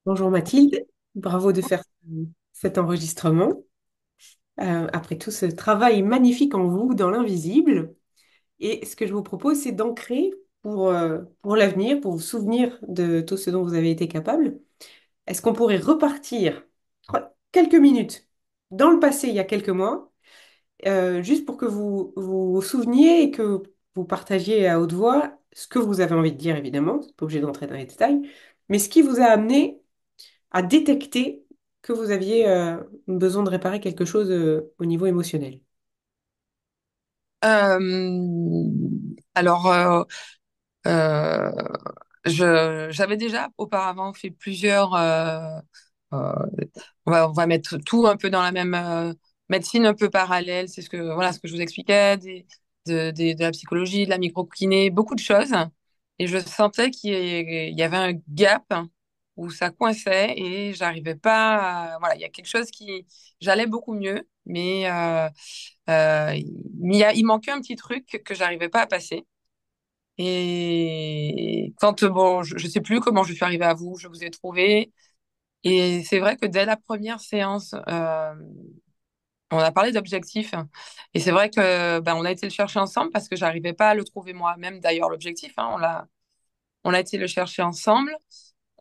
Bonjour Mathilde, bravo de faire cet enregistrement. Après tout ce travail magnifique en vous dans l'invisible. Et ce que je vous propose, c'est d'ancrer pour l'avenir, pour vous souvenir de tout ce dont vous avez été capable. Est-ce qu'on pourrait repartir quelques minutes dans le passé, il y a quelques mois, juste pour que vous vous souveniez et que vous partagiez à haute voix ce que vous avez envie de dire, évidemment, c'est pas obligé d'entrer dans les détails, mais ce qui vous a amené à détecter que vous aviez besoin de réparer quelque chose au niveau émotionnel. Euh, alors, euh, j'avais déjà auparavant fait plusieurs. Euh, on va mettre tout un peu dans la même médecine un peu parallèle. C'est ce que je vous expliquais, de la psychologie, de la microkiné, beaucoup de choses. Et je sentais qu'il y avait un gap où ça coinçait et j'arrivais pas. Voilà, il y a quelque chose j'allais beaucoup mieux, euh, il manquait un petit truc que j'arrivais pas à passer. Et quand, bon, je sais plus comment je suis arrivée à vous, je vous ai trouvé. Et c'est vrai que dès la première séance, on a parlé d'objectifs. Et c'est vrai que ben, on a été le chercher ensemble parce que j'arrivais pas à le trouver moi-même. D'ailleurs, l'objectif, hein, on a été le chercher ensemble.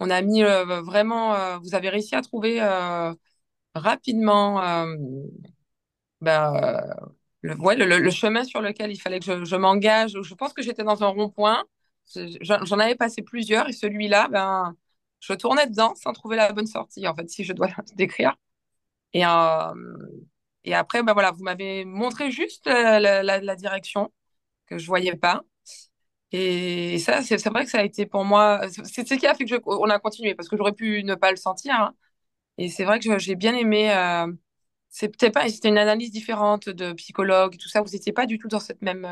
On a mis vraiment, vous avez réussi à trouver rapidement ben, le chemin sur lequel il fallait que je m'engage. Je pense que j'étais dans un rond-point. J'en avais passé plusieurs et celui-là, ben, je tournais dedans sans trouver la bonne sortie, en fait, si je dois le décrire. Et, euh, et après, ben voilà, vous m'avez montré juste la direction que je voyais pas. Et ça, c'est vrai que ça a été pour moi, c'est ce qui a fait que on a continué parce que j'aurais pu ne pas le sentir, hein. Et c'est vrai que j'ai bien aimé. C'est peut-être pas, c'était une analyse différente de psychologue, tout ça. Vous n'étiez pas du tout dans cette même.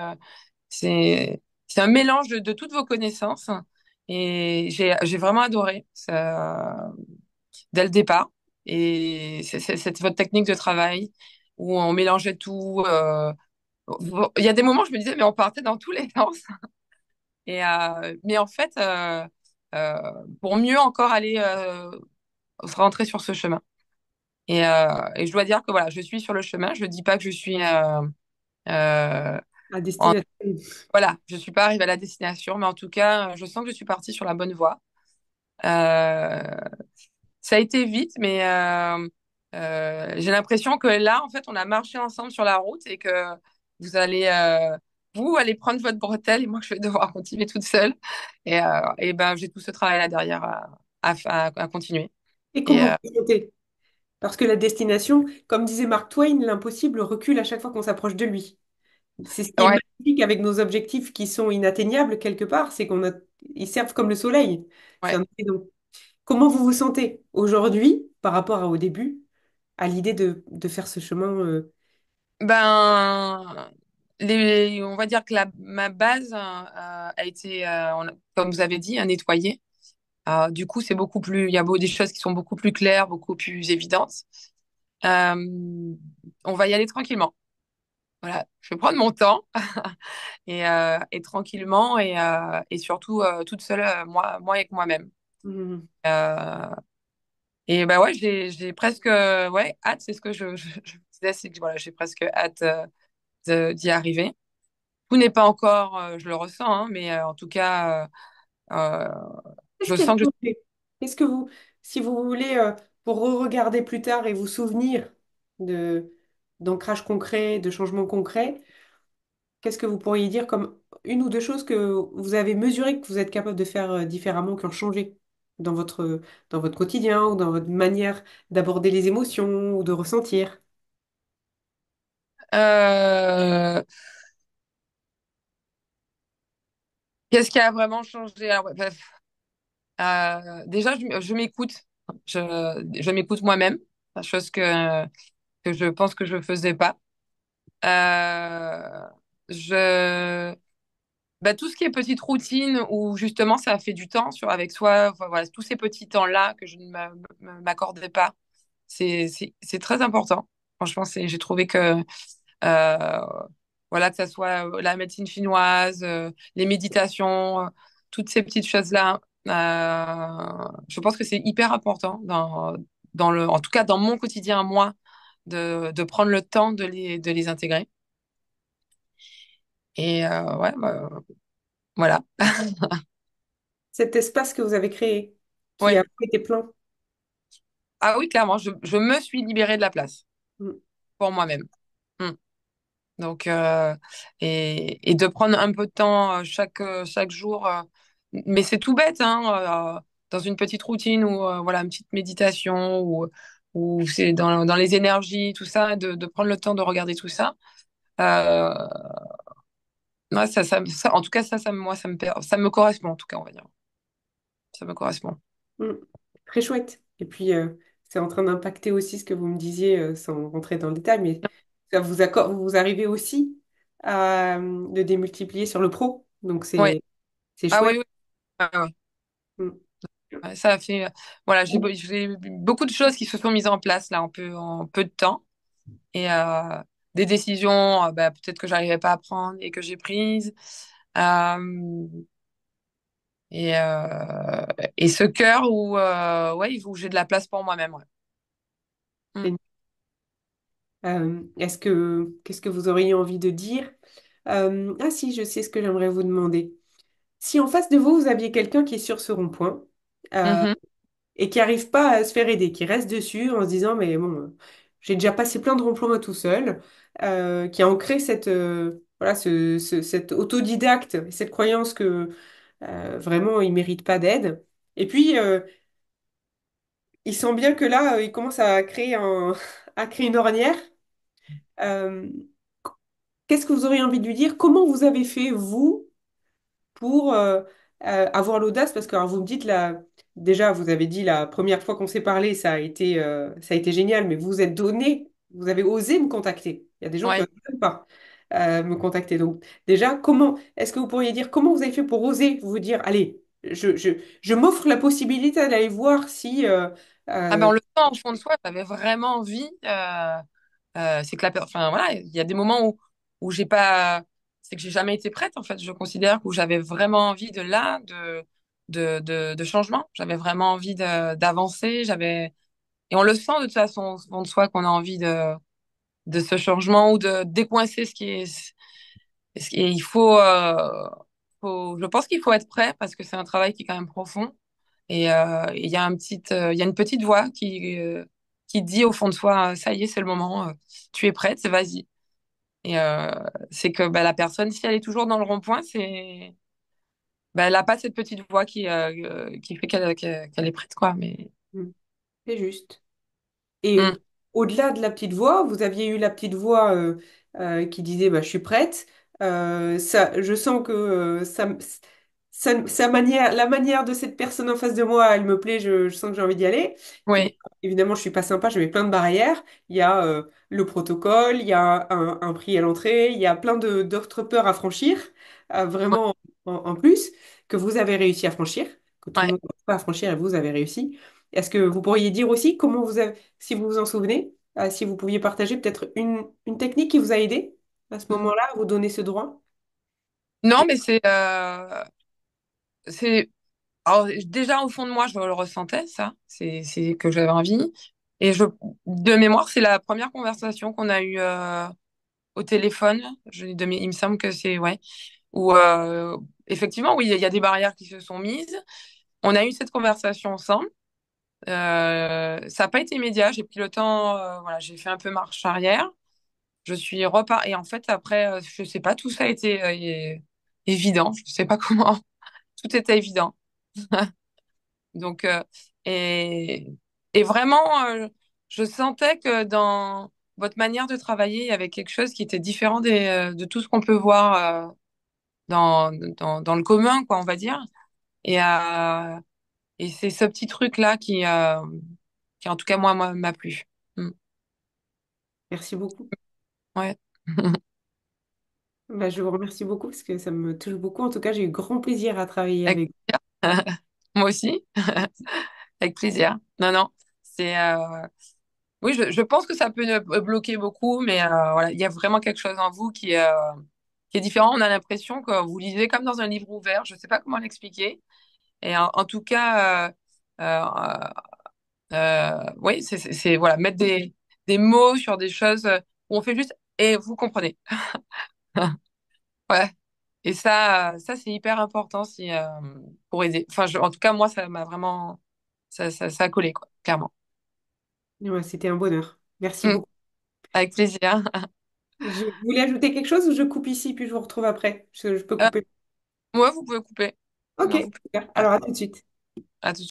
C'est un mélange de toutes vos connaissances et j'ai vraiment adoré ça dès le départ. Et c'est votre technique de travail où on mélangeait tout. Il y a des moments, je me disais, mais on partait dans tous les sens. Mais en fait, euh, pour mieux encore aller rentrer sur ce chemin. Et je dois dire que voilà, je suis sur le chemin. Je dis pas que je suis euh, À en- destination. voilà, je suis pas arrivée à la destination, mais en tout cas, je sens que je suis partie sur la bonne voie. Euh, Ça a été vite, mais j'ai l'impression que là, en fait, on a marché ensemble sur la route et que vous allez vous allez prendre votre bretelle et moi, je vais devoir continuer toute seule. Et ben, j'ai tout ce travail là derrière à continuer. Et Et comment vous sentez? Parce que la destination, comme disait Mark Twain, l'impossible recule à chaque fois qu'on s'approche de lui. C'est ce qui est ouais, magnifique avec nos objectifs qui sont inatteignables quelque part, c'est ils servent comme le soleil. C'est ouais. un bidon. Comment vous vous sentez aujourd'hui par rapport au début, à l'idée de faire ce chemin Ben, on va dire que ma base a été, comme vous avez dit, à nettoyer. Du coup, c'est beaucoup plus, il y a des choses qui sont beaucoup plus claires, beaucoup plus évidentes. Euh, on va y aller tranquillement. Voilà, je vais prendre mon temps et tranquillement et surtout toute seule, moi avec moi-même. Mhm. Euh, et ben ouais, j'ai presque ouais hâte. C'est ce que je disais, c'est que voilà, j'ai presque hâte d'y arriver. Tout n'est pas encore, je le ressens, hein, mais en tout cas, euh, Qu'est-ce je qui a sens que changé? Qu'est-ce que vous, si vous voulez, pour re-regarder plus tard et vous souvenir de d'ancrage concret, de changement concret, qu'est-ce que vous pourriez dire comme une ou deux choses que vous avez mesurées que vous êtes capable de faire différemment, qui ont changé dans votre quotidien ou dans votre manière d'aborder les émotions ou de ressentir? euh, qu'est-ce qui a vraiment changé? Alors, ouais, bref, déjà, je m'écoute. Je m'écoute moi-même, chose que je pense que je faisais pas. Euh, je, Bah, tout ce qui est petite routine où justement ça fait du temps avec soi, enfin, voilà, tous ces petits temps-là que je ne m'accordais pas, c'est très important. Franchement, j'ai trouvé que euh, voilà, que ça soit la médecine chinoise, les méditations, toutes ces petites choses-là. Je pense que c'est hyper important en tout cas dans mon quotidien, moi, de prendre le temps de les intégrer. Et ouais, bah, voilà. Cet espace que vous avez créé, qui Ouais. a été plein. Ah oui, clairement, je me suis libérée de la place Mm. pour moi-même. Mm. Donc, et de prendre un peu de temps chaque jour. Mais c'est tout bête, hein, dans une petite routine ou voilà, une petite méditation ou c'est dans les énergies, tout ça, de prendre le temps de regarder tout ça. Euh, ouais, en tout cas, moi, ça me correspond, en tout cas, on va dire. Ça me correspond. Mm. Très chouette. Et puis, c'est en train d'impacter aussi ce que vous me disiez, sans rentrer dans le détail, mais vous arrivez aussi à le démultiplier sur le pro. Donc, Ouais. c'est Ah chouette. oui, oui. Ouais, ouais. Mm. Ouais, ça a fait, voilà, j'ai beaucoup de choses qui se sont mises en place là en peu de temps et des décisions, bah, peut-être que j'arrivais pas à prendre et que j'ai prises. Euh, et, euh, et ce cœur ouais, où j'ai de la place pour moi-même. Ouais. Mm. Qu'est-ce que vous auriez envie de dire? Ah si, je sais ce que j'aimerais vous demander. Si en face de vous, vous aviez quelqu'un qui est sur ce rond-point, euh, Mhm. et qui n'arrive pas à se faire aider, qui reste dessus en se disant, mais bon, j'ai déjà passé plein de ronds-points moi tout seul, qui a ancré voilà, cet autodidacte, cette croyance que vraiment, il mérite pas d'aide. Et puis, il sent bien que là, il commence à créer à créer une ornière. Euh, Qu'est-ce que vous auriez envie de lui dire? Comment vous avez fait, vous, pour avoir l'audace, parce que alors, vous me dites là, déjà, vous avez dit la première fois qu'on s'est parlé, ça a été génial, mais vous vous êtes donné, vous avez osé me contacter. Il y a des gens qui Ouais. n'osent même pas me contacter. Donc déjà, est-ce que vous pourriez dire comment vous avez fait pour oser vous dire, allez, je m'offre la possibilité d'aller voir si... Ah ben euh, on le sent au fond de soi, j'avais vraiment envie. C'est que enfin voilà, il y a des moments où j'ai pas, c'est que j'ai jamais été prête en fait. Je considère où j'avais vraiment envie de changement. J'avais vraiment envie d'avancer. Et on le sent de toute façon au fond de soi qu'on a envie de ce changement ou de décoincer et je pense qu'il faut être prêt parce que c'est un travail qui est quand même profond. Et il y a une petite voix qui dit au fond de soi, ça y est, c'est le moment, tu es prête, vas-y. Et c'est que bah, la personne, si elle est toujours dans le rond-point, bah, elle n'a pas cette petite voix qui fait qu'elle est prête, quoi. Mais c'est juste. Et mm, au-delà de la petite voix, vous aviez eu la petite voix qui disait bah, je suis prête. Je sens que la manière de cette personne en face de moi, elle me plaît, je sens que j'ai envie d'y aller. Moi, oui, évidemment, je suis pas sympa, je mets plein de barrières. Il y a le protocole, il y a un prix à l'entrée, il y a plein d'autres peurs à franchir, ouais, vraiment en plus, que vous avez réussi à franchir, que tout le ouais. monde n'a pas à franchir et vous avez réussi. Est-ce que vous pourriez dire aussi comment vous avez, si vous vous en souvenez, si vous pouviez partager peut-être une technique qui vous a aidé à ce Mm. moment-là, à vous donner ce droit? Non, mais c'est, alors, déjà au fond de moi, je le ressentais, ça, c'est que j'avais envie. Et de mémoire, c'est la première conversation qu'on a eue au téléphone. Il me semble que c'est, ouais, où effectivement, oui, il y a des barrières qui se sont mises. On a eu cette conversation ensemble. Ça n'a pas été immédiat. J'ai pris le temps, voilà, j'ai fait un peu marche arrière. Je suis repartie. Et en fait, après, je sais pas, tout ça a été évident. Je sais pas comment. Tout était évident. Donc, et, et vraiment, je sentais que dans votre manière de travailler, il y avait quelque chose qui était différent de tout ce qu'on peut voir dans le commun, quoi, on va dire. Et, euh, et c'est ce petit truc-là qui, en tout cas, moi, m'a plu. Mm. Merci beaucoup. Ouais. Bah, je vous remercie beaucoup parce que ça me touche beaucoup. En tout cas, j'ai eu grand plaisir à travailler Avec avec plaisir. Moi aussi, avec plaisir. Non, non, c'est oui, je pense que ça peut bloquer beaucoup, mais voilà, il y a vraiment quelque chose en vous qui est différent. On a l'impression que vous lisez comme dans un livre ouvert. Je sais pas comment l'expliquer. Et en tout cas, oui, voilà, mettre des mots sur des choses où on fait juste et vous comprenez. Ouais. Et ça c'est hyper important si, pour aider. Enfin, en tout cas, moi, ça m'a vraiment, ça a collé, quoi, clairement. Ouais, c'était un bonheur. Merci Mm. beaucoup. Avec plaisir. Vous voulez ajouter quelque chose ou je coupe ici puis je vous retrouve après? Je peux couper. Moi, vous pouvez couper. Ok, Moi, vous pouvez. super. Ouais. Alors à tout de suite. À tout de suite.